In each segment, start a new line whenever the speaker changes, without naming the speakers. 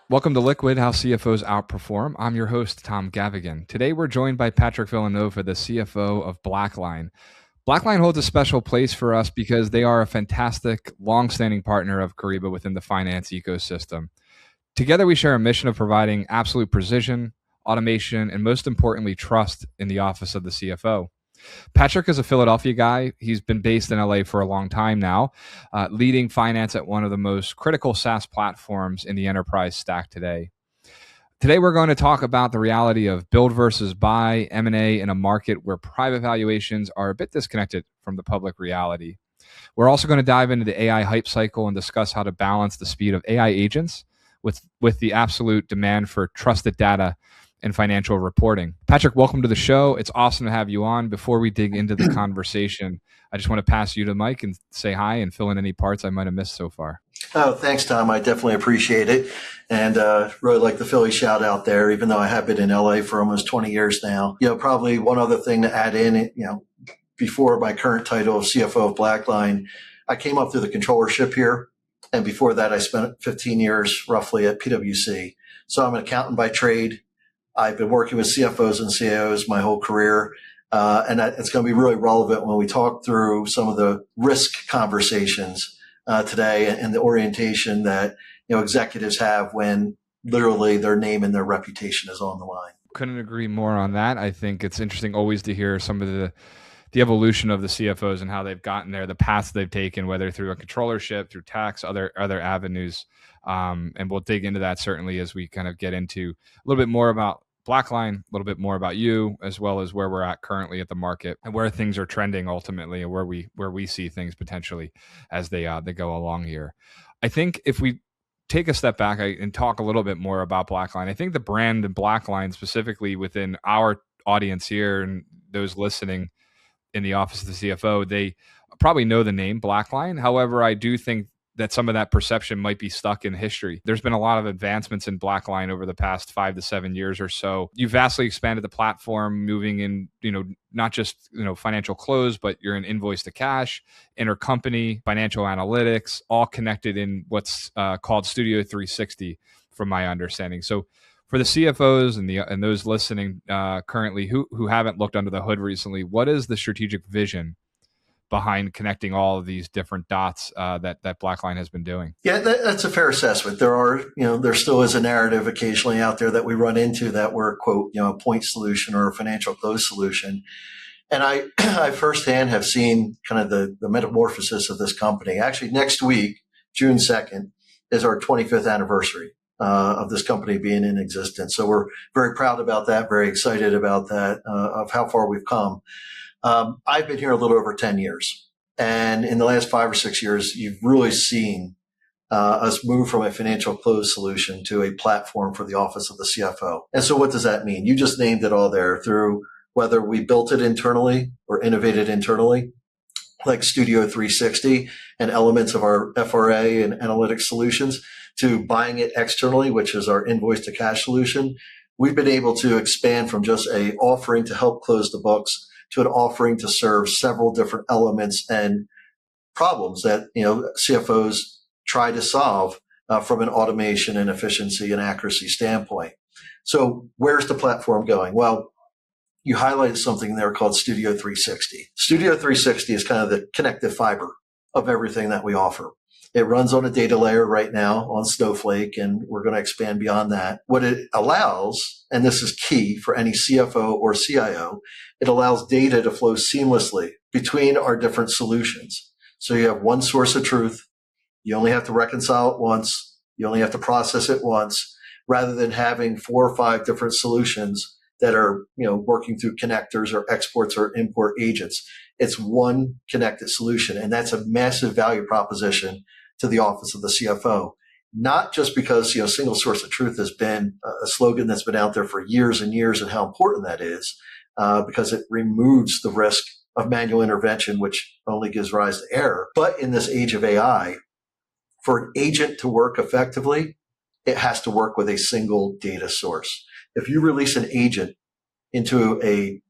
Welcome to Liquid, How CFOs Outperform. I'm your host, Tom Gavaghan. Today, we're joined by Patrick Villanova, the CFO of BlackLine. BlackLine holds a special place for us because they are a fantastic, long-standing partner of Kyriba within the finance ecosystem. Together, we share a mission of providing absolute precision, automation, and most importantly, trust in the office of the CFO. Patrick is a Philadelphia guy. He's been based in LA for a long time now, leading finance at one of the most critical SaaS platforms in the enterprise stack today. Today, we're going to talk about the reality of build versus buy, M&A in a market where private valuations are a bit disconnected from the public reality. We're also going to dive into the AI hype cycle and discuss how to balance the speed of AI agents with the absolute demand for trusted data and financial reporting. Patrick, welcome to the show. It's awesome to have you on. Before we dig into the conversation, I just want to pass you the mic and say hi and fill in any parts I might have missed so far.
Oh, thanks, Tom. I definitely appreciate it. And really like the Philly shout out there, even though I have been in LA for almost 20 years now. Probably one other thing to add in, before my current title of CFO of BlackLine, I came up through the controllership here. And before that, I spent 15 years roughly at PwC. So I'm an accountant by trade. I've been working with CFOs and CIOs my whole career, and it's going to be really relevant when we talk through some of the risk conversations today and the orientation that executives have when literally their name and their reputation is on the line.
Couldn't agree more on that. I think it's interesting always to hear some of the evolution of the CFOs and how they've gotten there, the paths they've taken, whether through a controllership, through tax, other avenues. And we'll dig into that certainly as we kind of get into a little bit more about BlackLine, a little bit more about you, as well as where we're at currently at the market and where things are trending ultimately, and where we see things potentially as they go along here. I think if we take a step back and talk a little bit more about BlackLine, I think the brand and BlackLine specifically within our audience here and those listening in the office of the CFO, they probably know the name BlackLine. However, I do think that some of that perception might be stuck in history. There's been a lot of advancements in BlackLine over the past 5 to 7 years or so. You've vastly expanded the platform, moving in, not just, financial close, but you're in invoice to cash, intercompany, financial analytics, all connected in what's called Studio 360, from my understanding. So for the CFOs and those listening currently who haven't looked under the hood recently, what is the strategic vision behind connecting all of these different dots that BlackLine has been doing? Yeah,
that's a fair assessment. There still is a narrative occasionally out there that we run into that we're, quote, a point solution or a financial close solution. And I firsthand have seen kind of the metamorphosis of this company. Actually, next week, June 2nd, is our 25th anniversary of this company being in existence. So we're very proud about that, very excited about that, of how far we've come. I've been here a little over 10 years. And in the last 5 or 6 years, you've really seen us move from a financial close solution to a platform for the office of the CFO. And so what does that mean? You just named it all there, through whether we built it internally or innovated internally, like Studio 360 and elements of our FRA and analytics solutions, to buying it externally, which is our invoice to cash solution. We've been able to expand from just a offering to help close the books to an offering to serve several different elements and problems that CFOs try to solve from an automation and efficiency and accuracy standpoint. So where's the platform going? Well, you highlighted something there called Studio 360. Studio 360 is kind of the connective fiber of everything that we offer. It runs on a data layer right now on Snowflake, and we're going to expand beyond that. What it allows, and this is key for any CFO or CIO, it allows data to flow seamlessly between our different solutions. So you have one source of truth. You only have to reconcile it once. You only have to process it once, rather than having 4 or 5 different solutions that are, working through connectors or exports or import agents. It's one connected solution, and that's a massive value proposition to the office of the CFO. Not just because, single source of truth has been a slogan that's been out there for years and years, and how important that is, because it removes the risk of manual intervention, which only gives rise to error. But in this age of AI, for an agent to work effectively, it has to work with a single data source. If you release an agent into a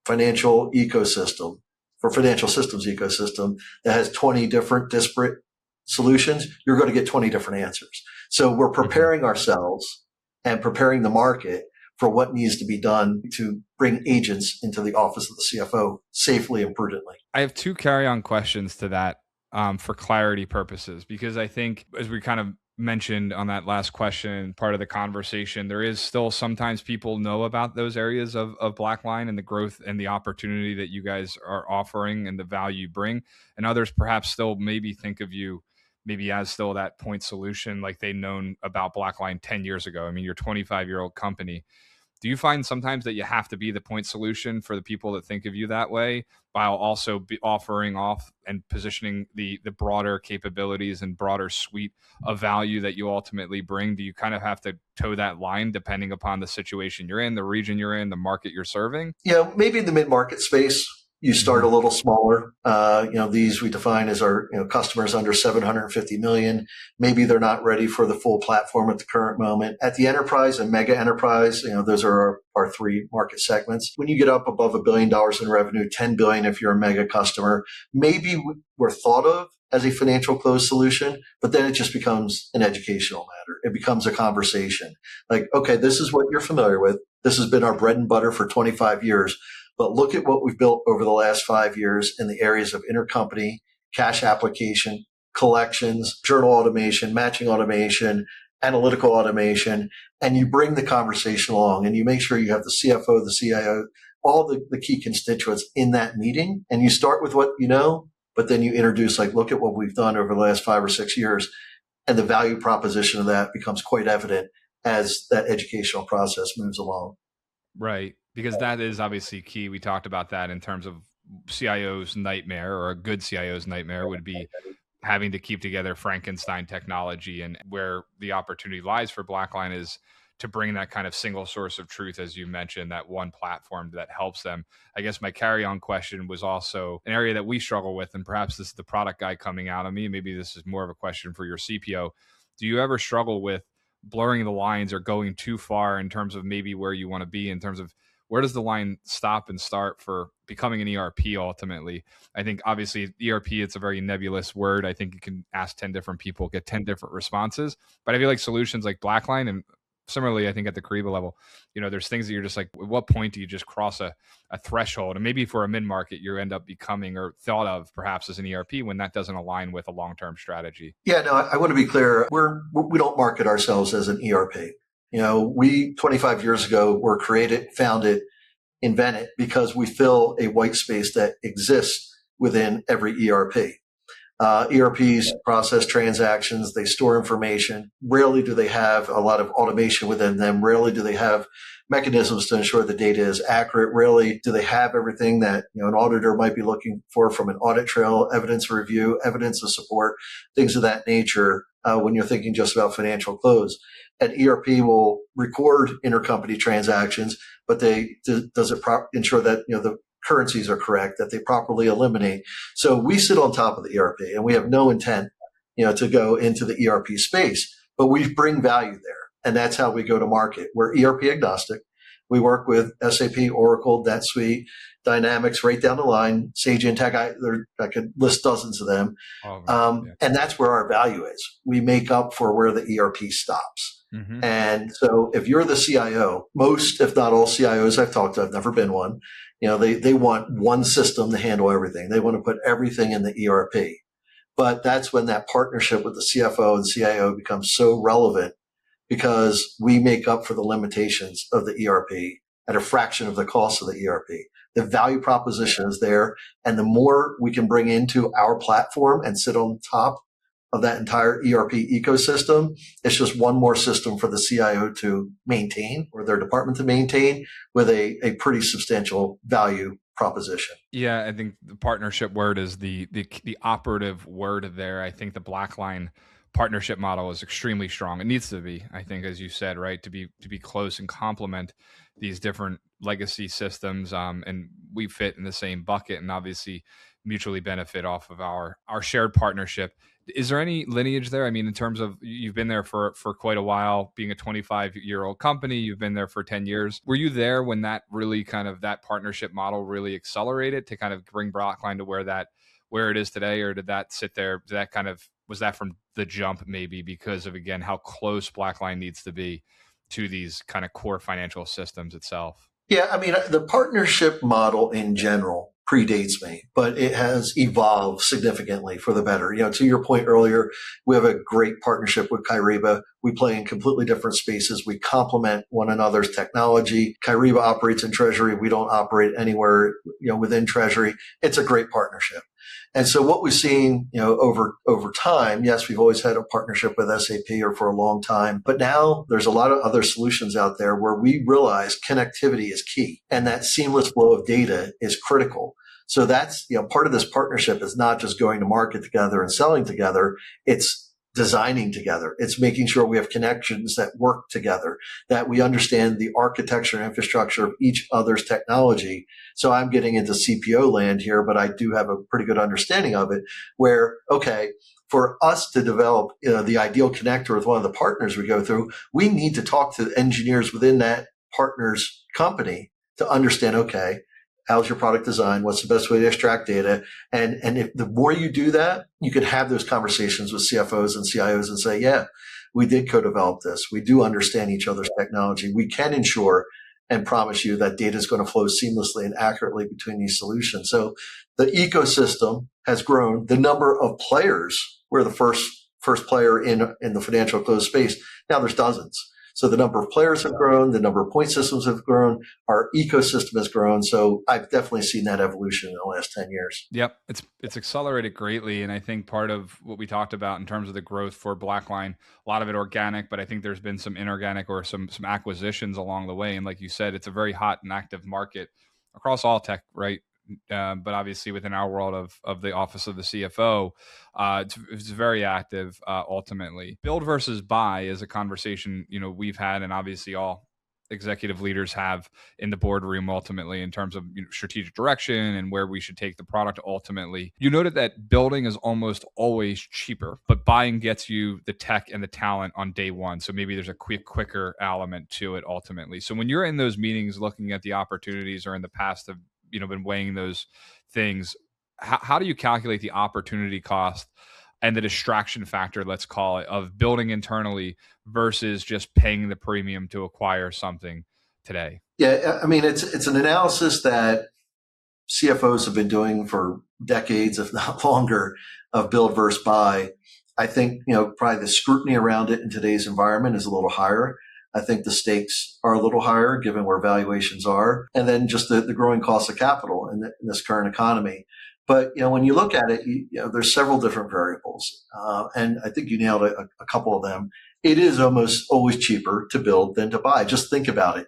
financial ecosystem for financial systems ecosystem that has 20 different disparate solutions, you're going to get 20 different answers. So we're preparing ourselves and preparing the market for what needs to be done to bring agents into the office of the CFO safely and prudently.
I have two carry-on questions to that for clarity purposes, because I think, as we kind of mentioned on that last question, part of the conversation, there is still sometimes people know about those areas of BlackLine and the growth and the opportunity that you guys are offering and the value you bring. And others perhaps still maybe think of you maybe as still that point solution, like they known about BlackLine 10 years ago. I mean, you're a 25-year-old company. Do you find sometimes that you have to be the point solution for the people that think of you that way, while also be offering off and positioning the broader capabilities and broader suite of value that you ultimately bring? Do you kind of have to toe that line depending upon the situation you're in, the region you're in, the market you're serving?
Yeah, maybe in the mid-market space, you start a little smaller. These we define as our customers under 750 million. Maybe they're not ready for the full platform at the current moment. At the enterprise and mega enterprise, those are our three market segments. When you get up above $1 billion in revenue, 10 billion if you're a mega customer, maybe we're thought of as a financial close solution, but then it just becomes an educational matter. It becomes a conversation. Like, okay, this is what you're familiar with. This has been our bread and butter for 25 years. But look at what we've built over the last 5 years in the areas of intercompany, cash application, collections, journal automation, matching automation, analytical automation. And you bring the conversation along and you make sure you have the CFO, the CIO, all the key constituents in that meeting. And you start with what you know, but then you introduce, like, look at what we've done over the last 5 or 6 years. And the value proposition of that becomes quite evident as that educational process moves along.
Right. Because that is obviously key. We talked about that in terms of CIO's nightmare, or a good CIO's nightmare would be having to keep together Frankenstein technology. And where the opportunity lies for BlackLine is to bring that kind of single source of truth, as you mentioned, that one platform that helps them. I guess my carry-on question was also an area that we struggle with, and perhaps this is the product guy coming out of me. Maybe this is more of a question for your CPO. Do you ever struggle with blurring the lines or going too far in terms of maybe where you want to be, in terms of where does the line stop and start for becoming an ERP ultimately? I think obviously ERP, it's a very nebulous word. I think you can ask 10 different people, get 10 different responses. But I feel like solutions like BlackLine, and similarly, I think at the Kyriba level, there's things that you're just like, at what point do you just cross a threshold? And maybe for a mid-market, you end up becoming or thought of perhaps as an ERP when that doesn't align with a long-term strategy.
Yeah, no, I want to be clear. We don't market ourselves as an ERP. We 25 years ago were created, founded, invented because we fill a white space that exists within every ERP. ERPs process transactions, they store information. Rarely do they have a lot of automation within them. Rarely do they have mechanisms to ensure the data is accurate. Rarely do they have everything that an auditor might be looking for from an audit trail, evidence review, evidence of support, things of that nature when you're thinking just about financial close. An ERP will record intercompany transactions, but does it ensure that the currencies are correct, that they properly eliminate. So we sit on top of the ERP, and we have no intent, to go into the ERP space, but we bring value there. And that's how we go to market. We're ERP-agnostic. We work with SAP, Oracle, NetSuite, Dynamics, right down the line, Sage Intacct. I could list dozens of them. And that's where our value is. We make up for where the ERP stops. Mm-hmm. And so if you're the CIO, most, if not all CIOs I've talked to, I've never been one, they want one system to handle everything. They want to put everything in the ERP. But that's when that partnership with the CFO and CIO becomes so relevant, because we make up for the limitations of the ERP at a fraction of the cost of the ERP. The value proposition is there. And the more we can bring into our platform and sit on top of that entire ERP ecosystem, it's just one more system for the CIO to maintain, or their department to maintain, with a pretty substantial value proposition.
Yeah, I think the partnership word is the operative word there. I think the BlackLine partnership model is extremely strong. It needs to be, I think, as you said, right, to be close and complement these different legacy systems. And we fit in the same bucket. And obviously, mutually benefit off of our shared partnership. Is there any lineage there? I mean, in terms of, you've been there for quite a while, being a 25-year-old company, you've been there for 10 years. Were you there when that really kind of, that partnership model really accelerated to kind of bring BlackLine to where it is today? Or did that sit there? Did that kind of, was that from the jump maybe because of, again, how close BlackLine needs to be to these kind of core financial systems itself?
Yeah, I mean, the partnership model in general predates me, but it has evolved significantly for the better. To your point earlier, we have a great partnership with Kyriba. We play in completely different spaces. We complement one another's technology. Kyriba operates in Treasury. We don't operate anywhere, within Treasury. It's a great partnership. And so what we've seen, over time, yes, we've always had a partnership with SAP or for a long time, but now there's a lot of other solutions out there where we realize connectivity is key and that seamless flow of data is critical. So that's, part of this partnership is not just going to market together and selling together. It's designing together. It's making sure we have connections that work together, that we understand the architecture and infrastructure of each other's technology. So I'm getting into CPO land here, but I do have a pretty good understanding of it where, okay, for us to develop the ideal connector with one of the partners we go through, we need to talk to engineers within that partner's company to understand, okay, how's your product design? What's the best way to extract data? And if the more you do that, you can have those conversations with CFOs and CIOs and say, yeah, we did co-develop this. We do understand each other's technology. We can ensure and promise you that data is going to flow seamlessly and accurately between these solutions. So the ecosystem has grown. The number of players, we're the first player in the financial close space. Now there's dozens. So the number of players have grown, the number of point systems have grown, our ecosystem has grown. So I've definitely seen that evolution in the last 10 years.
Yep, it's accelerated greatly. And I think part of what we talked about in terms of the growth for BlackLine, a lot of it organic, but I think there's been some inorganic or some acquisitions along the way. And like you said, it's a very hot and active market across all tech, right? But obviously within our world of the office of the CFO, it's very active ultimately. Build versus buy is a conversation, we've had, and obviously all executive leaders have in the boardroom ultimately in terms of strategic direction and where we should take the product ultimately. You noted that building is almost always cheaper, but buying gets you the tech and the talent on day one. So maybe there's a quicker element to it ultimately. So when you're in those meetings looking at the opportunities, or in the past have been weighing those things, how do you calculate the opportunity cost and the distraction factor, let's call it, of building internally versus just paying the premium to acquire something today?
Yeah, I mean, it's an analysis that CFOs have been doing for decades, if not longer, of build versus buy. I think, probably the scrutiny around it in today's environment is a little higher. I think the stakes are a little higher given where valuations are, and then just the growing cost of capital in this current economy. But, when you look at it, there's several different variables. And I think you nailed a couple of them. It is almost always cheaper to build than to buy. Just think about it.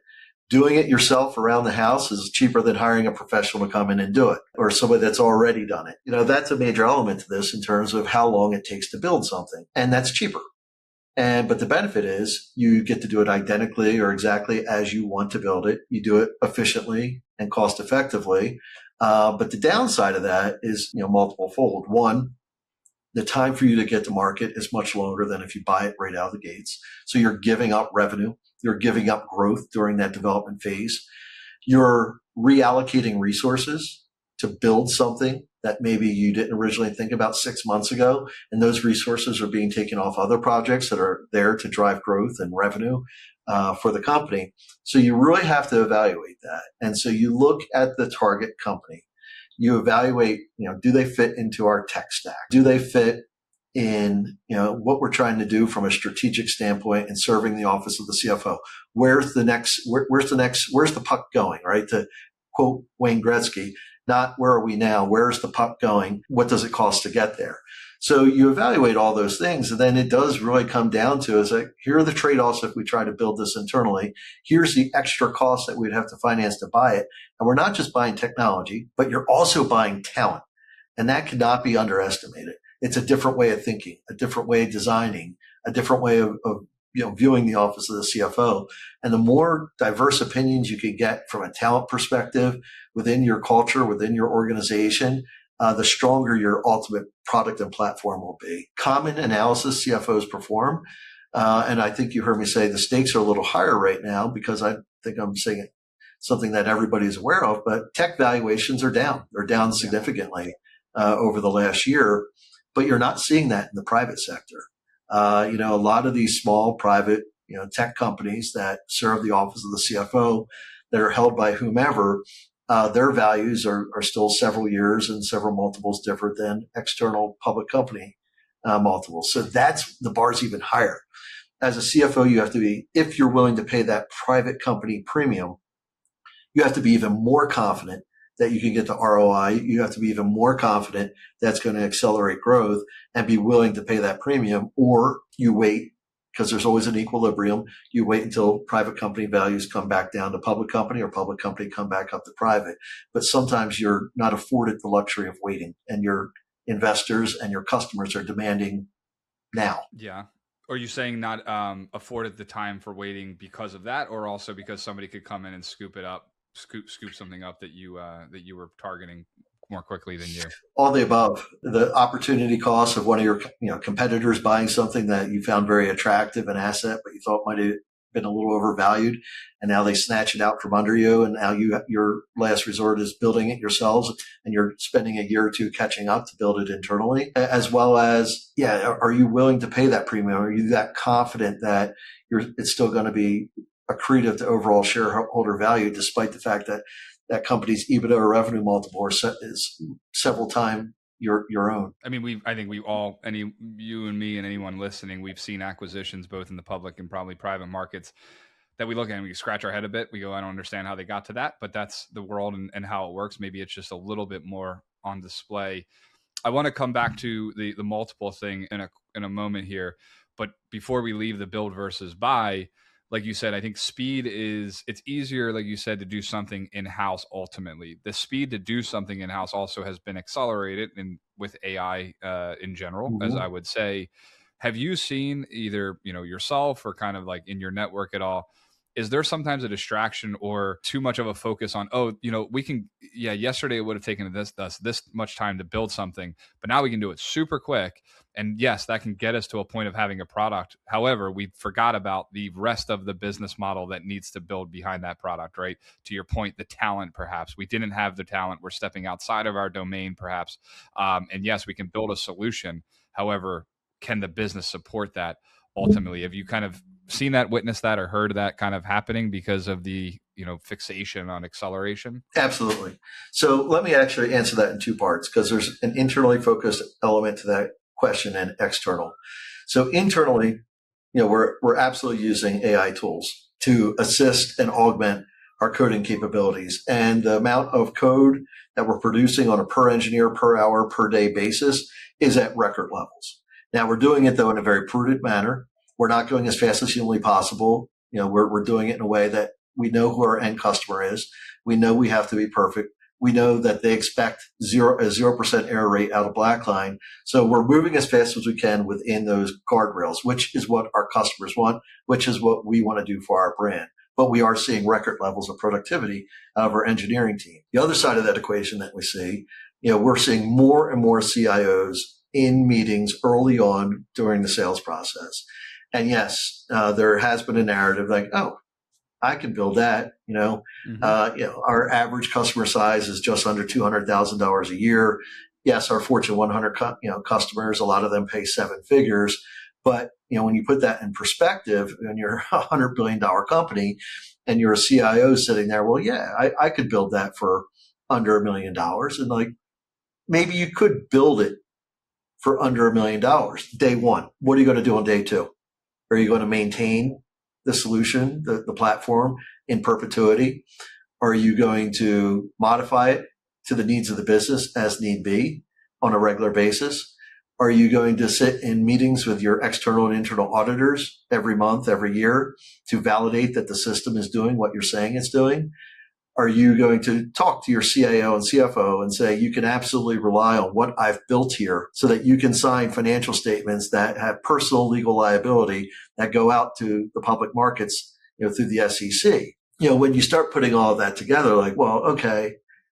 Doing it yourself around the house is cheaper than hiring a professional to come in and do it, or somebody that's already done it. That's a major element to this in terms of how long it takes to build something. And that's cheaper. But the benefit is you get to do it identically or exactly as you want to build it. You do it efficiently and cost effectively. But the downside of that is, multiple fold. One, the time for you to get to market is much longer than if you buy it right out of the gates. So you're giving up revenue. You're giving up growth during that development phase. You're reallocating resources to build something that maybe you didn't originally think about 6 months ago. And those resources are being taken off other projects that are there to drive growth and revenue for the company. So you really have to evaluate that. And so you look at the target company. You evaluate, do they fit into our tech stack? Do they fit in, what we're trying to do from a strategic standpoint and serving the office of the CFO? Where's the puck going, right? To quote Wayne Gretzky, not where are we now? Where's the puck going? What does it cost to get there? So you evaluate all those things, and then it does really come down to is like, here are the trade-offs if we try to build this internally. Here's the extra cost that we'd have to finance to buy it. And we're not just buying technology, but you're also buying talent. And that cannot be underestimated. It's a different way of thinking, a different way of designing, a different way of viewing the office of the CFO. And the more diverse opinions you can get from a talent perspective within your culture, within your organization, the stronger your ultimate product and platform will be. Common analysis CFOs perform. And I think you heard me say the stakes are a little higher right now because I think I'm saying something that everybody's aware of, but tech valuations are down. They're down significantly over the last year, but you're not seeing that in the private sector. A lot of these small private, tech companies that serve the office of the CFO that are held by whomever, their values are still several years and several multiples different than external public company multiples. So that's the bar's even higher. As a CFO, you have to be, if you're willing to pay that private company premium, you have to be even more confident that you can get the ROI. You have to be even more confident that's going to accelerate growth and be willing to pay that premium, or you wait, because there's always an equilibrium. You wait until private company values come back down to public company or public company come back up to private. But sometimes you're not afforded the luxury of waiting, and your investors and your customers are demanding now.
Yeah. Are you saying not afforded the time for waiting because of that, or also because somebody could come in and scoop it up, scoop something up that you were targeting more quickly than you?
All the above. The opportunity cost of one of your competitors buying something that you found very attractive, an asset, but you thought might have been a little overvalued, and now they snatch it out from under you, and now your last resort is building it yourselves, and you're spending a year or two catching up to build it internally. As well as, are you willing to pay that premium? Are you that confident that it's still going to be accretive to overall shareholder value, despite the fact that that company's EBITDA or revenue multiple is several times your own?
I mean, I think we all, you and me and anyone listening, we've seen acquisitions both in the public and probably private markets that we look at and we scratch our head a bit. We go, I don't understand how they got to that, but that's the world and how it works. Maybe it's just a little bit more on display. I want to come back to the multiple thing in a moment here, but before we leave the build versus buy, like you said, I think it's easier, like you said, to do something in-house ultimately. The speed to do something in-house also has been accelerated with AI in general, as I would say. Have you seen either, yourself or kind of like in your network at all, is there sometimes a distraction or too much of a focus on, yesterday it would have taken this much time to build something, but now we can do it super quick. And yes, that can get us to a point of having a product. However, we forgot about the rest of the business model that needs to build behind that product, right? To your point, the talent, perhaps. We didn't have the talent. We're stepping outside of our domain, perhaps. And yes, we can build a solution. However, can the business support that ultimately? Have you kind of seen that, witnessed that, or heard that kind of happening because of the fixation on acceleration?
Absolutely. So let me actually answer that in two parts, because there's an internally focused element to that question and external. So internally, we're absolutely using AI tools to assist and augment our coding capabilities, and the amount of code that we're producing on a per engineer, per hour, per day basis is at record levels. Now we're doing it though in a very prudent manner. We're not going as fast as humanly possible. We're doing it in a way that we know who our end customer is. We know we have to be perfect. We know that they expect a 0% error rate out of BlackLine. So we're moving as fast as we can within those guardrails, which is what our customers want, which is what we want to do for our brand. But we are seeing record levels of productivity out of our engineering team. The other side of that equation that we see, we're seeing more and more CIOs in meetings early on during the sales process. And yes, there has been a narrative like, oh, I can build that. Our average customer size is just under $200,000 a year. Yes, our Fortune 100 customers, a lot of them pay seven figures. But when you put that in perspective, when you're a $100 billion company and you're a CIO sitting there, well, yeah, I could build that for under $1 million, and maybe you could build it for under $1 million day one. What are you going to do on day two? Are you going to maintain the solution, the platform in perpetuity? Are you going to modify it to the needs of the business as need be on a regular basis? Are you going to sit in meetings with your external and internal auditors every month, every year to validate that the system is doing what you're saying it's doing? Are you going to talk to your CIO and CFO and say, you can absolutely rely on what I've built here so that you can sign financial statements that have personal legal liability that go out to the public markets, through the SEC? When you start putting all of that together, well, okay,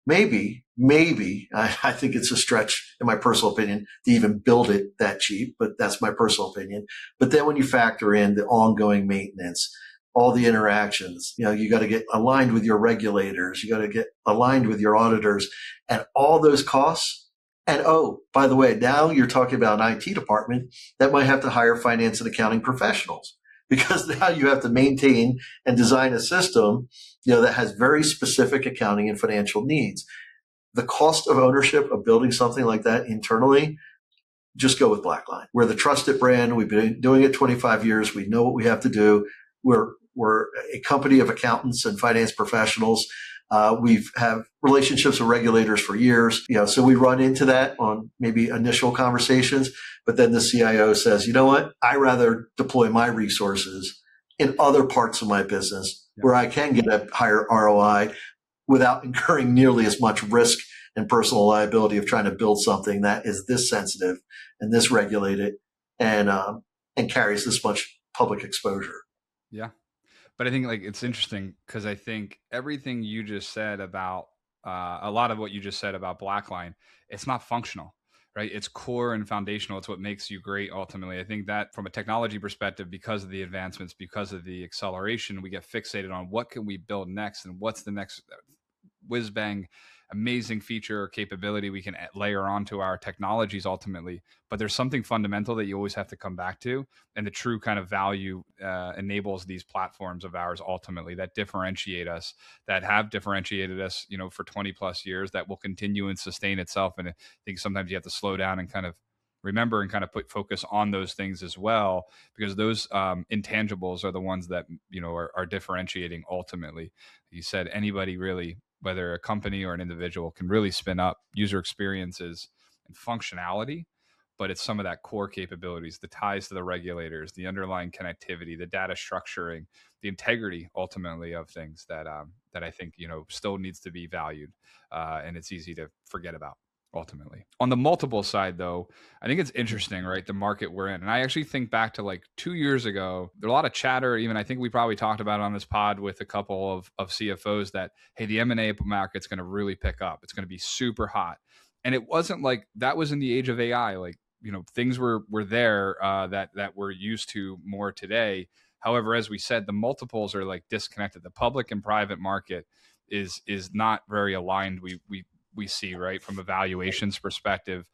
maybe maybe, I think it's a stretch in my personal opinion to even build it that cheap, but that's my personal opinion. But then when you factor in the ongoing maintenance, all the interactions, you got to get aligned with your regulators, you got to get aligned with your auditors, and all those costs. And oh, by the way, now you're talking about an IT department that might have to hire finance and accounting professionals, because now you have to maintain and design a system, that has very specific accounting and financial needs. The cost of ownership of building something like that internally, just go with BlackLine. We're the trusted brand. We've been doing it 25 years. We know what we have to do. We're a company of accountants and finance professionals. We've have relationships with regulators for years. So we run into that on maybe initial conversations, but then the CIO says, you know what? I rather deploy my resources in other parts of my business where I can get a higher ROI without incurring nearly as much risk and personal liability of trying to build something that is this sensitive and this regulated and carries this much public exposure.
Yeah. But I think it's interesting because I think everything you just said about a lot of what you just said about BlackLine, it's not functional, right? It's core and foundational. It's what makes you great ultimately. I think that from a technology perspective, because of the advancements, because of the acceleration, we get fixated on what can we build next and what's the next whiz bang amazing feature or capability we can layer onto our technologies ultimately. But there's something fundamental that you always have to come back to, and the true kind of value enables these platforms of ours ultimately that differentiate us, that have differentiated us, for 20 plus years, that will continue and sustain itself. And I think sometimes you have to slow down and kind of remember and kind of put focus on those things as well, because those intangibles are the ones that are differentiating ultimately. You said anybody really, whether a company or an individual, can really spin up user experiences and functionality, but it's some of that core capabilities, the ties to the regulators, the underlying connectivity, the data structuring, the integrity ultimately of things that I think still needs to be valued, and it's easy to forget about ultimately. On the multiple side, though, I think it's interesting, right? The market we're in. And I actually think back to 2 years ago, there was a lot of chatter, even I think we probably talked about it on this pod with a couple of CFOs that, hey, the M&A market's going to really pick up. It's going to be super hot. And it wasn't like that was in the age of AI. Things were there that we're used to more today. However, as we said, the multiples are disconnected. The public and private market is not very aligned. We see, right, from a valuations perspective,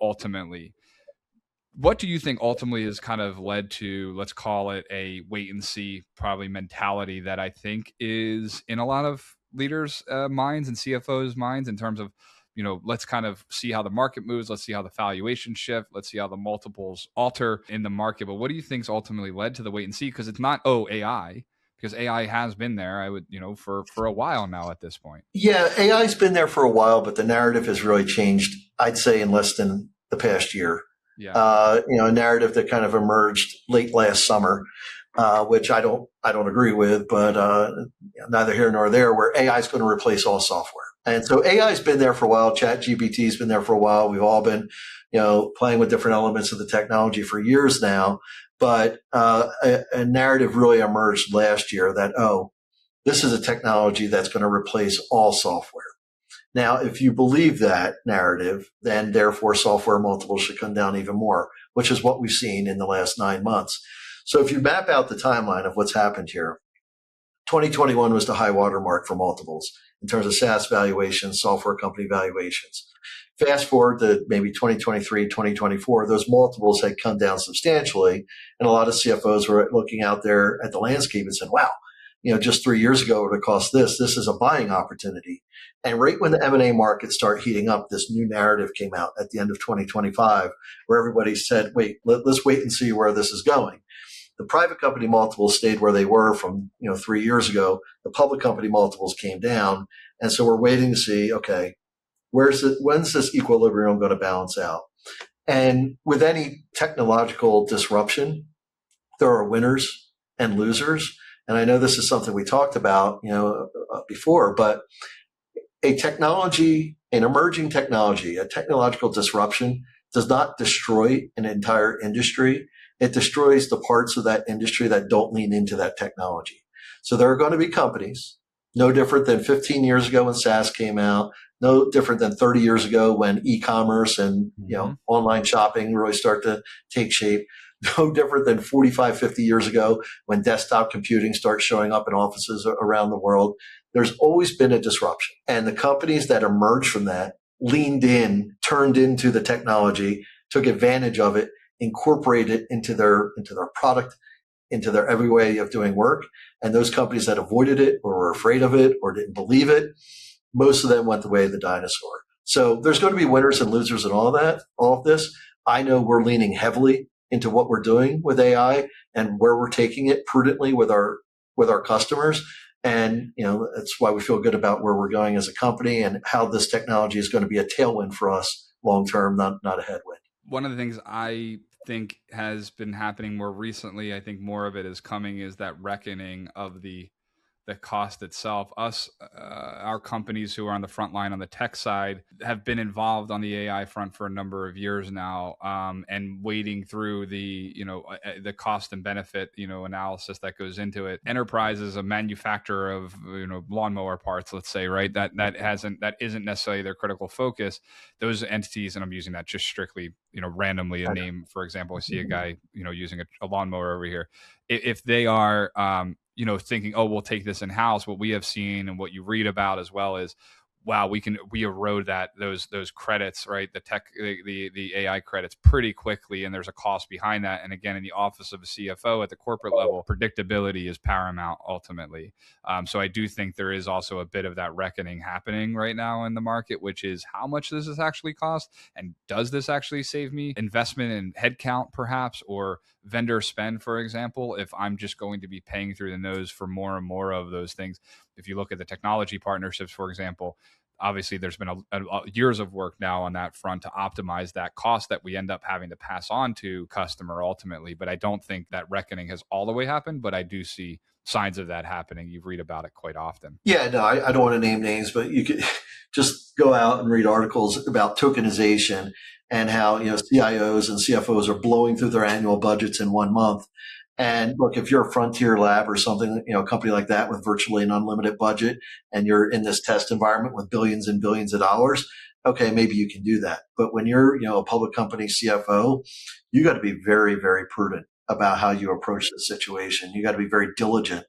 ultimately. What do you think ultimately has kind of led to, let's call it a wait and see probably mentality that I think is in a lot of leaders' minds and CFOs' minds in terms of, let's kind of see how the market moves. Let's see how the valuations shift. Let's see how the multiples alter in the market. But what do you think's ultimately led to the wait and see? Because it's not, AI. Because AI has been there, I would, for a while now at this point.
Yeah, AI's been there for a while, but the narrative has really changed, I'd say, in less than the past year.
Yeah.
A narrative that kind of emerged late last summer, which I don't agree with, but neither here nor there, where AI is going to replace all software. And so AI's been there for a while. ChatGPT's been there for a while. We've all been, playing with different elements of the technology for years now. But a narrative really emerged last year that, this is a technology that's going to replace all software. Now, if you believe that narrative, then therefore software multiples should come down even more, which is what we've seen in the last 9 months. So if you map out the timeline of what's happened here, 2021 was the high water mark for multiples in terms of SaaS valuations, software company valuations. Fast forward to maybe 2023, 2024, those multiples had come down substantially. And a lot of CFOs were looking out there at the landscape and said, wow, just 3 years ago, it would have cost this. This is a buying opportunity. And right when the M&A markets start heating up, this new narrative came out at the end of 2025, where everybody said, wait, let's wait and see where this is going. The private company multiples stayed where they were from 3 years ago. The public company multiples came down. And so we're waiting to see, okay, when's this equilibrium going to balance out? And with any technological disruption, there are winners and losers. And I know this is something we talked about, before, but an emerging technology, a technological disruption does not destroy an entire industry. It destroys the parts of that industry that don't lean into that technology. So there are going to be companies, no different than 15 years ago when SaaS came out, no different than 30 years ago when e-commerce and
Mm-hmm.
online shopping really start to take shape. No different than 45, 50 years ago when desktop computing starts showing up in offices around the world. There's always been a disruption. And the companies that emerged from that leaned in, turned into the technology, took advantage of it, incorporated it into their product, into their every way of doing work. And those companies that avoided it or were afraid of it or didn't believe it, most of them went the way of the dinosaur. So there's going to be winners and losers in all of that, all of this. I know we're leaning heavily into what we're doing with AI and where we're taking it prudently with our customers. And that's why we feel good about where we're going as a company and how this technology is going to be a tailwind for us long term, not a headwind.
One of the things I think has been happening more recently, I think more of it is coming, is that reckoning of the cost itself. Our companies who are on the front line on the tech side have been involved on the AI front for a number of years now, and wading through the cost and benefit analysis that goes into it. Enterprise is a manufacturer of lawnmower parts, let's say, right? That isn't necessarily their critical focus. Those entities, and I'm using that just strictly randomly, a name, for example, I see a guy using a lawnmower over here. If they are thinking, oh, we'll take this in house, what we have seen and what you read about as well is, wow, we erode those credits, right? The AI credits pretty quickly, and there's a cost behind that. And again, in the office of a CFO at the corporate level, predictability is paramount ultimately. So I do think there is also a bit of that reckoning happening right now in the market, which is how much does this actually cost, and does this actually save me investment in headcount perhaps, or vendor spend, for example, if I'm just going to be paying through the nose for more and more of those things. If you look at the technology partnerships, for example, obviously there's been years of work now on that front to optimize that cost that we end up having to pass on to customer ultimately. But I don't think that reckoning has all the way happened, but I do see signs of that happening. You read about it quite often.
Yeah, no, I don't want to name names, but you could just go out and read articles about tokenization and how CIOs and CFOs are blowing through their annual budgets in 1 month. And look, if you're a frontier lab or something, a company like that with virtually an unlimited budget, and you're in this test environment with billions and billions of dollars, okay, maybe you can do that. But when you're, a public company CFO, you got to be very, very prudent about how you approach the situation. You got to be very diligent,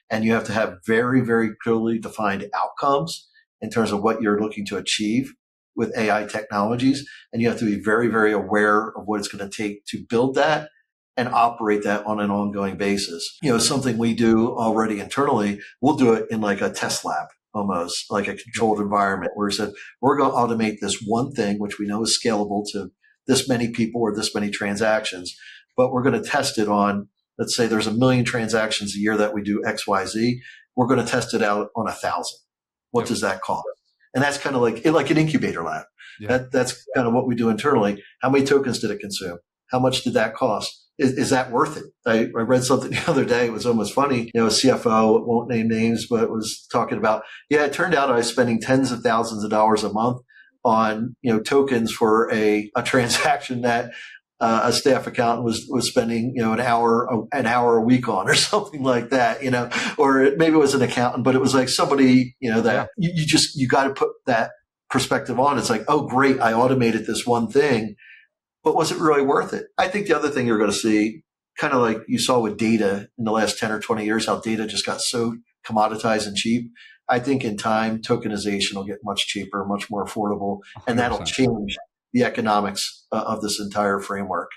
and you have to have very, very clearly defined outcomes in terms of what you're looking to achieve with AI technologies. And you have to be very, very aware of what it's going to take to build that and operate that on an ongoing basis. Something we do already internally, we'll do it in like a test lab, almost like a controlled environment, where we said, we're going to automate this one thing, which we know is scalable to this many people or this many transactions, but we're going to test it on, let's say there's 1 million transactions a year that we do XYZ. We're going to test it out on 1,000. What does that cost? And that's kind of like an incubator lab. Yeah. That's kind of what we do internally. How many tokens did it consume? How much did that cost? Is that worth it? I read something the other day. It was almost funny. A CFO, won't name names, but was talking about, it turned out I was spending tens of thousands of dollars a month on, tokens for a transaction that a staff accountant was spending, an hour a week on, or something like that, or maybe it was an accountant, but it was like somebody, that you got to put that perspective on. It's like, oh, great, I automated this one thing. But was it really worth it? I think the other thing you're going to see, kind of like you saw with data in the last 10 or 20 years, how data just got so commoditized and cheap. I think in time, tokenization will get much cheaper, much more affordable, 100%. And that'll change the economics of this entire framework.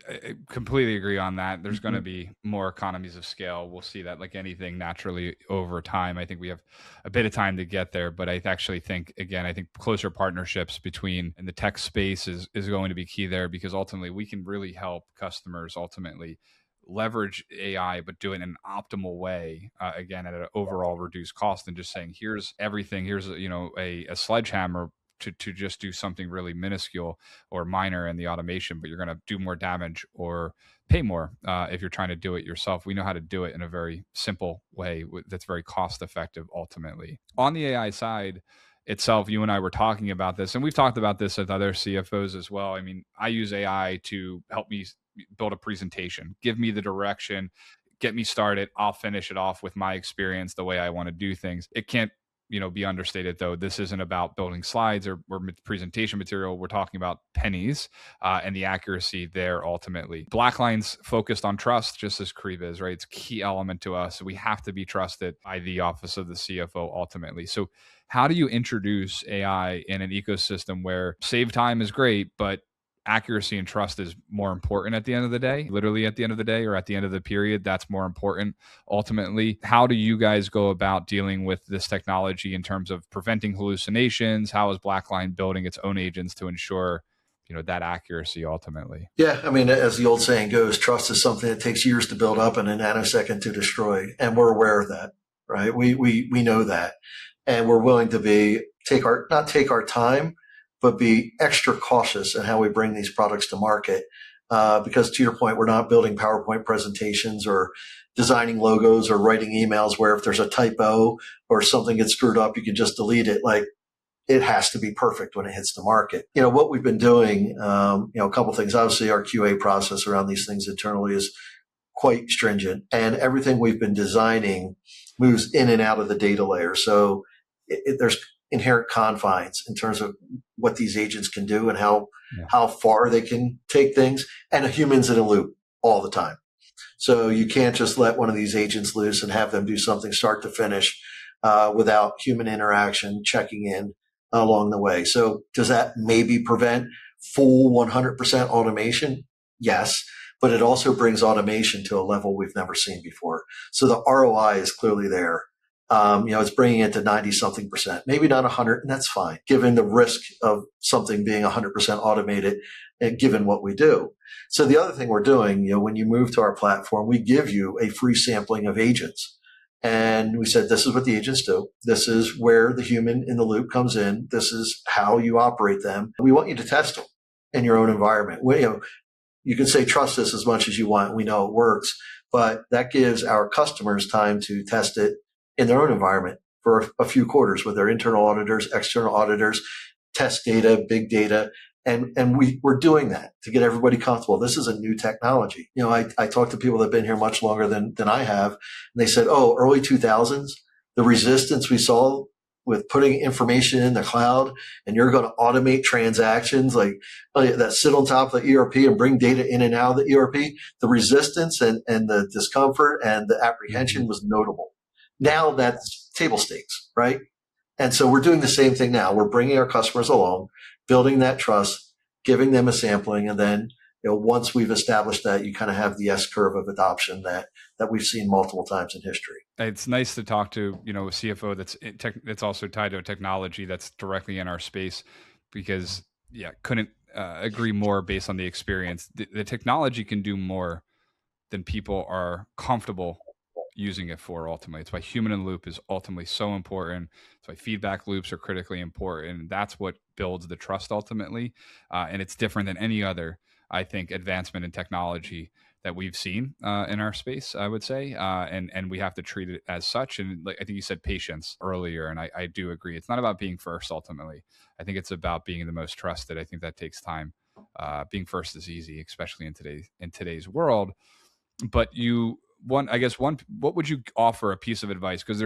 I completely agree on that. There's going to be more economies of scale. We'll see that, like anything, naturally over time. I think we have a bit of time to get there, but I actually think, again, I think closer partnerships between in the tech space is going to be key there, because ultimately we can really help customers ultimately leverage AI, but do it in an optimal way, again, at an overall reduced cost, than just saying, here's everything, here's a sledgehammer to just do something really minuscule or minor in the automation, but you're going to do more damage or pay more if you're trying to do it yourself. We know how to do it in a very simple way that's very cost effective ultimately. On the AI side itself, you and I were talking about this, and we've talked about this with other CFOs as well. I mean, I use AI to help me build a presentation, give me the direction, get me started. I'll finish it off with my experience, the way I want to do things. It can't be understated though. This isn't about building slides or presentation material. We're talking about pennies and the accuracy there ultimately. BlackLine's focused on trust, just as Kyriba is, right? It's a key element to us. We have to be trusted by the office of the CFO ultimately. So how do you introduce AI in an ecosystem where save time is great, but accuracy and trust is more important at the end of the day, literally at the end of the day or at the end of the period? That's more important ultimately. How do you guys go about dealing with this technology in terms of preventing hallucinations? How is BlackLine building its own agents to ensure that accuracy ultimately?
Yeah, I mean, as the old saying goes, trust is something that takes years to build up and a nanosecond to destroy, and we're aware of that, right? We know that, and we're willing to not take our time, but be extra cautious in how we bring these products to market. Because to your point, we're not building PowerPoint presentations or designing logos or writing emails where if there's a typo or something gets screwed up, you can just delete it. Like, it has to be perfect when it hits the market. What we've been doing, a couple of things. Obviously, our QA process around these things internally is quite stringent, and everything we've been designing moves in and out of the data layer. So there's inherent confines in terms of what these agents can do and how far they can take things, and a human's in a loop all the time. So you can't just let one of these agents loose and have them do something start to finish without human interaction checking in along the way. So does that maybe prevent full 100% automation? Yes, but it also brings automation to a level we've never seen before. So the ROI is clearly there. It's bringing it to 90-something%, maybe not 100, and that's fine, given the risk of something being 100% automated and given what we do. So the other thing we're doing, when you move to our platform, we give you a free sampling of agents. And we said, this is what the agents do. This is where the human in the loop comes in. This is how you operate them. We want you to test them in your own environment. You can say, trust us as much as you want. We know it works, but that gives our customers time to test it in their own environment for a few quarters with their internal auditors, external auditors, test data, big data. And we're doing that to get everybody comfortable. This is a new technology. I talk to people that have been here much longer than I have, and they said, early 2000s, the resistance we saw with putting information in the cloud, and you're going to automate transactions that sit on top of the ERP and bring data in and out of the ERP, the resistance and the discomfort and the apprehension was notable. Now that's table stakes, right? And so we're doing the same thing now. We're bringing our customers along, building that trust, giving them a sampling, and then once we've established that, you kind of have the S curve of adoption that we've seen multiple times in history.
It's nice to talk to a CFO that's also tied to a technology that's directly in our space, because couldn't agree more based on the experience. The technology can do more than people are comfortable using it for ultimately. It's why human in the loop is ultimately so important. It's why feedback loops are critically important. That's what builds the trust ultimately. And it's different than any other, I think, advancement in technology that we've seen in our space, I would say. And we have to treat it as such. And I think you said patience earlier, and I do agree. It's not about being first ultimately. I think it's about being the most trusted. I think that takes time. Being first is easy, especially in today's world. But what would you offer a piece of advice? Because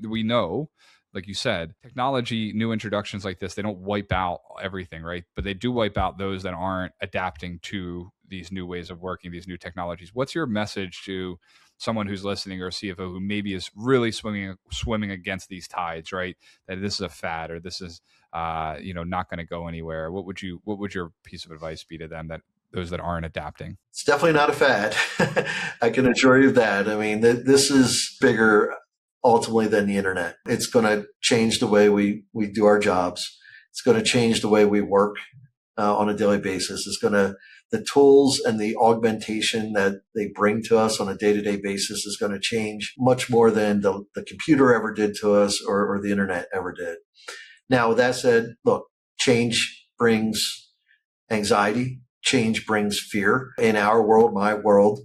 we know, like you said, technology, new introductions like this, they don't wipe out everything, right? But they do wipe out those that aren't adapting to these new ways of working, these new technologies. What's your message to someone who's listening, or a CFO who maybe is really swimming against these tides, right? That this is a fad, or this is not going to go anywhere. What would your piece of advice be to them, that those that aren't adapting?
It's definitely not a fad. I can assure you of that. I mean, this is bigger ultimately than the internet. It's going to change the way we do our jobs. It's going to change the way we work on a daily basis. The tools and the augmentation that they bring to us on a day-to-day basis is going to change much more than the computer ever did to us or the internet ever did. Now, with that said, look, change brings anxiety. Change brings fear. In our world, my world,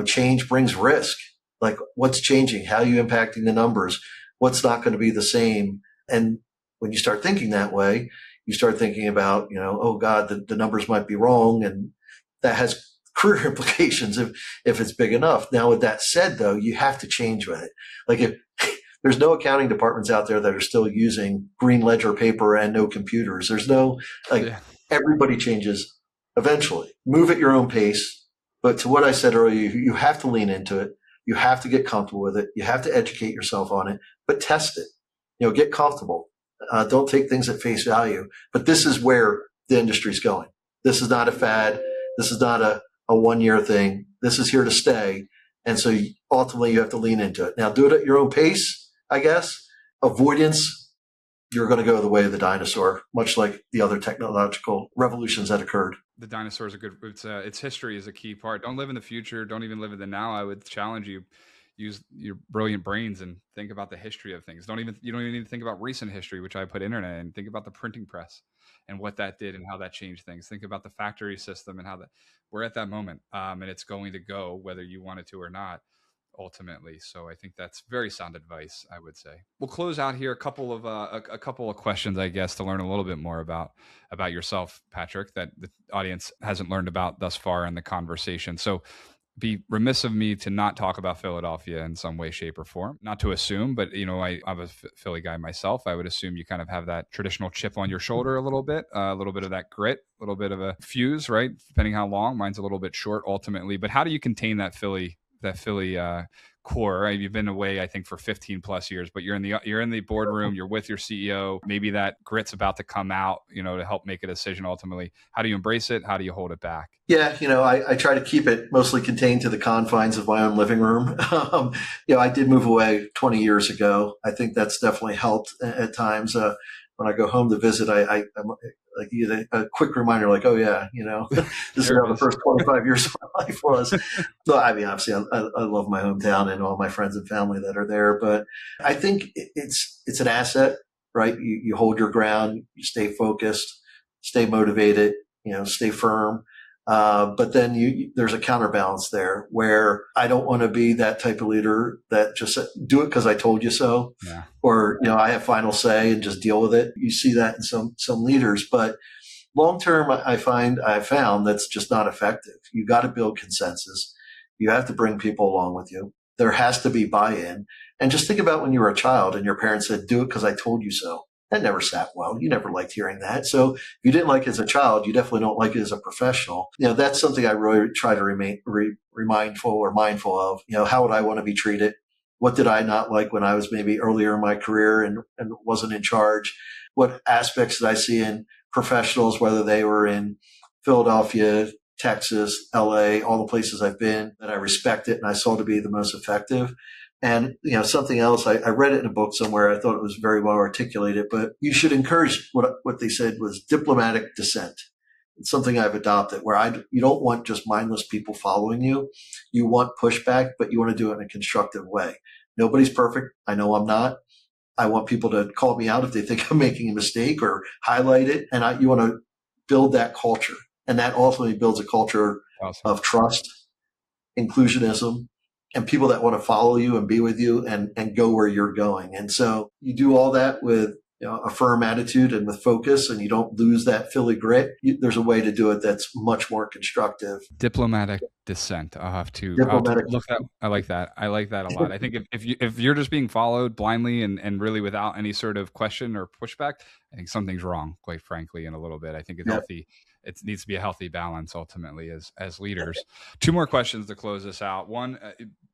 change brings risk. Like, what's changing? How are you impacting the numbers? What's not going to be the same? And when you start thinking that way, you start thinking about, oh God, the numbers might be wrong. And that has career implications if it's big enough. Now, with that said, though, you have to change with it. Like, if There's no accounting departments out there that are still using green ledger paper and no computers. There's no, everybody changes eventually. Move at your own pace. But to what I said earlier, you have to lean into it. You have to get comfortable with it. You have to educate yourself on it, but test it. Get comfortable. Don't take things at face value. But this is where the industry's going. This is not a fad. This is not a 1-year thing. This is here to stay. And so ultimately you have to lean into it. Now do it at your own pace, I guess. Avoidance, you're going to go the way of the dinosaur, much like the other technological revolutions that occurred.
The dinosaur is a good, its history is a key part. Don't live in the future. Don't even live in the now. I would challenge you, use your brilliant brains and think about the history of things. You don't even need to think about recent history, which I put internet in. Think about the printing press and what that did and how that changed things. Think about the factory system and how we're at that moment. And it's going to go whether you want it to or not, ultimately. So I think that's very sound advice, I would say. We'll close out here a couple of questions, I guess, to learn a little bit more about yourself, Patrick, that the audience hasn't learned about thus far in the conversation. So be remiss of me to not talk about Philadelphia in some way, shape, or form. Not to assume, but I'm a Philly guy myself. I would assume you kind of have that traditional chip on your shoulder a little bit of that grit, a little bit of a fuse, right? Depending how long. Mine's a little bit short ultimately. But how do you contain that Philly core? You've been away, I think, for 15 plus years, but you're in the boardroom, you're with your CEO. Maybe that grit's about to come out, to help make a decision ultimately. How do you embrace it? How do you hold it back?
Yeah, I try to keep it mostly contained to the confines of my own living room. I did move away 20 years ago. I think that's definitely helped at times. When I go home to visit, I'm like a quick reminder, like, oh yeah, this is how the first 25 years of my life was. So, obviously I love my hometown and all my friends and family that are there, but I think it's an asset, right? You hold your ground, you stay focused, stay motivated, stay firm. But then there's a counterbalance there where I don't want to be that type of leader that just do it because I told you so, or, I have final say and just deal with it. You see that in some leaders, but long term, I found that's just not effective. You got to build consensus. You have to bring people along with you. There has to be buy-in. And just think about when you were a child and your parents said, do it because I told you so. That never sat well. You never liked hearing that. So if you didn't like it as a child, you definitely don't like it as a professional. That's something I really try to remain mindful of. How would I want to be treated? What did I not like when I was maybe earlier in my career and wasn't in charge? What aspects did I see in professionals, whether they were in Philadelphia, Texas, LA, all the places I've been, that I respected and I saw to be the most effective? And, something else, I read it in a book somewhere. I thought it was very well articulated, but you should encourage what they said was diplomatic dissent. It's something I've adopted where you don't want just mindless people following you. You want pushback, but you want to do it in a constructive way. Nobody's perfect. I know I'm not. I want people to call me out if they think I'm making a mistake or highlight it. And you want to build that culture. And that ultimately builds a culture of trust, inclusionism, and people that want to follow you and be with you and go where you're going. And so you do all that with a firm attitude and with focus, and you don't lose that Philly grit. There's a way to do it that's much more constructive.
Diplomatic dissent. I'll have to look that. I like that. I like that a lot. I think if you're just being followed blindly and really without any sort of question or pushback, I think something's wrong, quite frankly, in a little bit. I think it's healthy. It needs to be a healthy balance ultimately as leaders. Two more questions to close this out. One,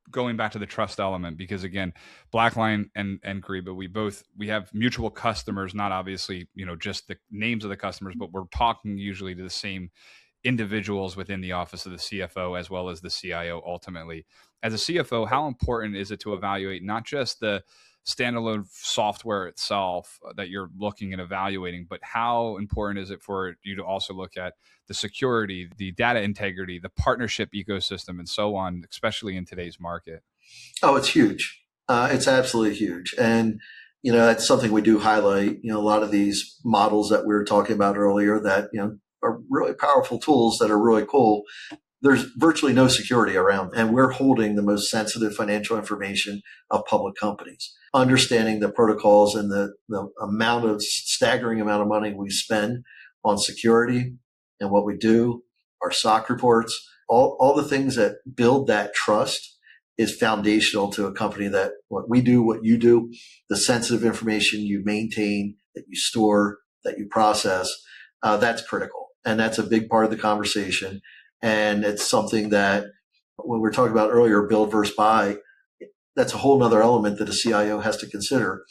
going back to the trust element, because again, BlackLine and Kyriba, we have mutual customers, not obviously, just the names of the customers, but we're talking usually to the same individuals within the office of the CFO as well as the CIO ultimately. As a CFO, how important is it to evaluate not just the standalone software itself that you're looking and evaluating, but how important is it for you to also look at the security, the data integrity, the partnership ecosystem, and so on, especially in today's market?
Oh, it's huge. It's absolutely huge. And, that's something we do highlight, a lot of these models that we were talking about earlier that, are really powerful tools that are really cool. There's virtually no security around, and we're holding the most sensitive financial information of public companies. Understanding the protocols and the staggering amount of money we spend on security and what we do, our SOC reports, all the things that build that trust is foundational to a company that what we do, what you do, the sensitive information you maintain, that you store, that you process, that's critical. And that's a big part of the conversation. And it's something that when we were talking about earlier, build versus buy, that's a whole nother element that a CIO has to consider.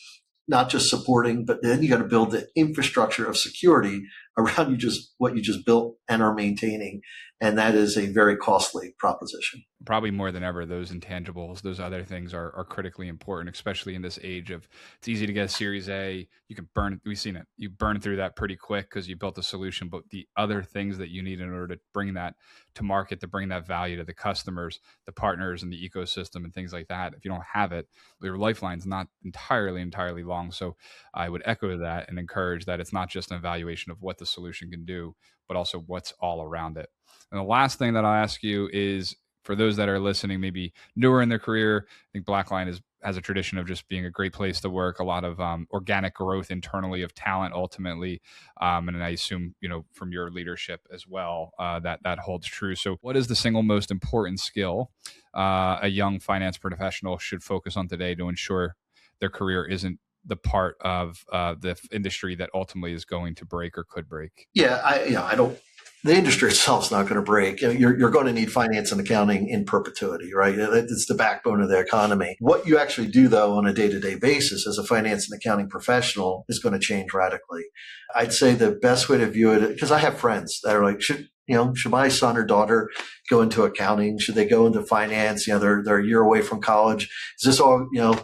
Not just supporting, but then you got to build the infrastructure of security around what you just built and are maintaining. And that is a very costly proposition.
Probably more than ever, those intangibles, those other things are critically important, especially in this age of it's easy to get a Series A. You can burn, we've seen it. You burn through that pretty quick because you built a solution, but the other things that you need in order to bring that to market, to bring that value to the customers, the partners and the ecosystem and things like that, if you don't have it, your lifeline's not entirely long. So I would echo that and encourage that it's not just an evaluation of what the solution can do, but also what's all around it. And the last thing that I'll ask you is, for those that are listening, maybe newer in their career, I think BlackLine has a tradition of just being a great place to work, a lot of organic growth internally of talent ultimately. And I assume, from your leadership as well, that holds true. So what is the single most important skill a young finance professional should focus on today to ensure their career isn't the part of the industry that ultimately is going to break or could break?
Yeah, I don't. The industry itself is not going to break. You're going to need finance and accounting in perpetuity, right? It's the backbone of the economy. What you actually do, though, on a day-to-day basis as a finance and accounting professional is going to change radically. I'd say the best way to view it, because I have friends that are like, should my son or daughter go into accounting? Should they go into finance? They're a year away from college. Is this all, and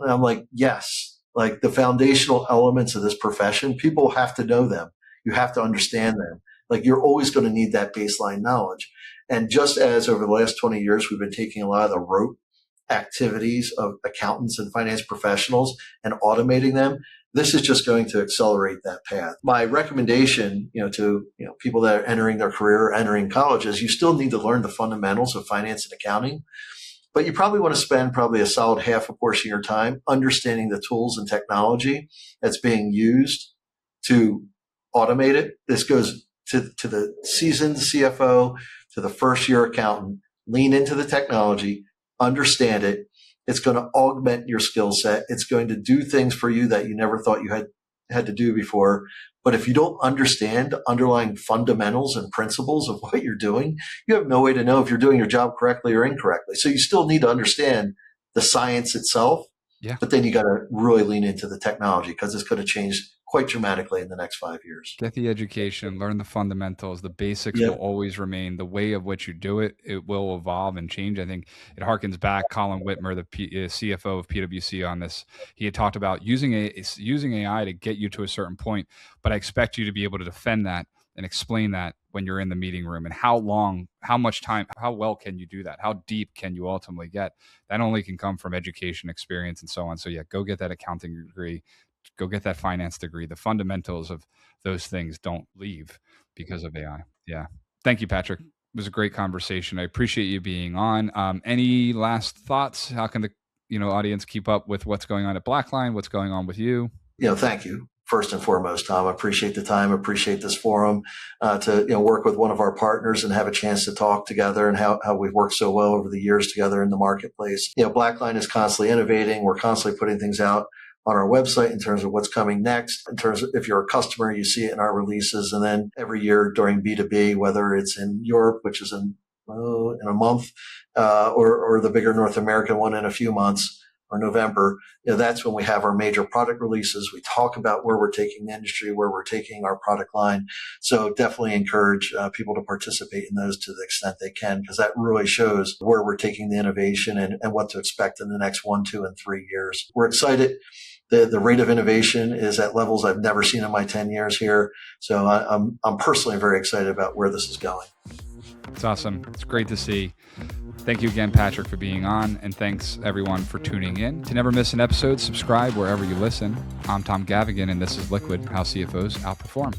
I'm like, yes. Like the foundational elements of this profession, people have to know them. You have to understand them. Like you're always going to need that baseline knowledge. And just as over the last 20 years, we've been taking a lot of the rote activities of accountants and finance professionals and automating them, this is just going to accelerate that path. My recommendation, to people that are entering their career or entering college is you still need to learn the fundamentals of finance and accounting, but you probably want to spend probably a solid half a portion of your time understanding the tools and technology that's being used to automate it. This goes to the seasoned CFO, to the first year accountant. Lean into the technology, understand it. It's going to augment your skill set. It's going to do things for you that you never thought you had to do before. But if you don't understand the underlying fundamentals and principles of what you're doing, you have no way to know if you're doing your job correctly or incorrectly. So you still need to understand the science itself. Yeah. But then you got to really lean into the technology because it's going to change quite dramatically in the next 5 years.
Get the education, learn the fundamentals. The basics will always remain. The way of which you do it, it will evolve and change. I think it harkens back Colin Whitmer, the CFO of PwC, on this. He had talked about using AI to get you to a certain point, but I expect you to be able to defend that and explain that when you're in the meeting room, and how much time, how well can you do that? How deep can you ultimately get? That only can come from education, experience, and so on. So go get that accounting degree, go get that finance degree. The fundamentals of those things don't leave because of AI. Yeah. Thank you, Patrick. It was a great conversation. I appreciate you being on. Any last thoughts? How can the audience keep up with what's going on at BlackLine? What's going on with you?
Thank you. First and foremost, Tom, I appreciate the time, appreciate this forum to work with one of our partners and have a chance to talk together and how we've worked so well over the years together in the marketplace. BlackLine is constantly innovating. We're constantly putting things out on our website in terms of what's coming next. In terms of if you're a customer, you see it in our releases. And then every year during B2B, whether it's in Europe, which is in a month, or the bigger North American one in a few months, or November, that's when we have our major product releases. We talk about where we're taking the industry, where we're taking our product line. So definitely encourage people to participate in those to the extent they can, because that really shows where we're taking the innovation and what to expect in the next 1, 2, and 3 years. We're excited. The rate of innovation is at levels I've never seen in my 10 years here. So I'm personally very excited about where this is going.
It's awesome. It's great to see. Thank you again, Patrick, for being on, and thanks everyone for tuning in. To never miss an episode, subscribe wherever you listen. I'm Tom Gavaghan, and this is Liquid, How CFOs Outperform.